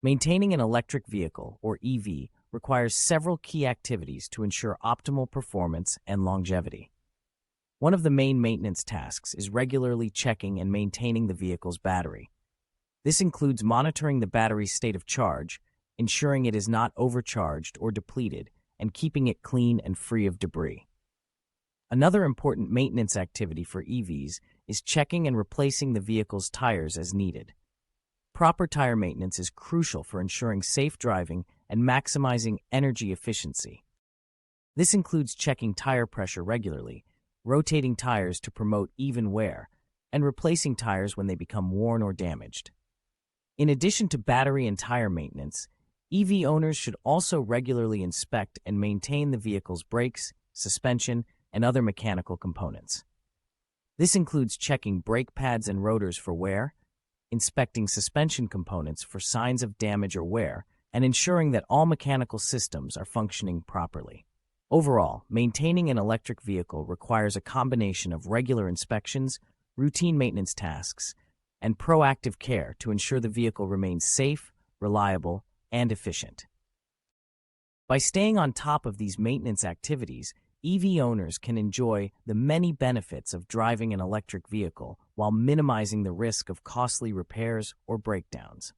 Maintaining an electric vehicle, or EV, requires several key activities to ensure optimal performance and longevity. One of the main maintenance tasks is regularly checking and maintaining the vehicle's battery. This includes monitoring the battery's state of charge, ensuring it is not overcharged or depleted, and keeping it clean and free of debris. Another important maintenance activity for EVs is checking and replacing the vehicle's tires as needed. Proper tire maintenance is crucial for ensuring safe driving and maximizing energy efficiency. This includes checking tire pressure regularly, rotating tires to promote even wear, and replacing tires when they become worn or damaged. In addition to battery and tire maintenance, EV owners should also regularly inspect and maintain the vehicle's brakes, suspension, and other mechanical components. This includes checking brake pads and rotors for wear, inspecting suspension components for signs of damage or wear, and ensuring that all mechanical systems are functioning properly. Overall, maintaining an electric vehicle requires a combination of regular inspections, routine maintenance tasks, and proactive care to ensure the vehicle remains safe, reliable, and efficient. By staying on top of these maintenance activities, EV owners can enjoy the many benefits of driving an electric vehicle while minimizing the risk of costly repairs or breakdowns.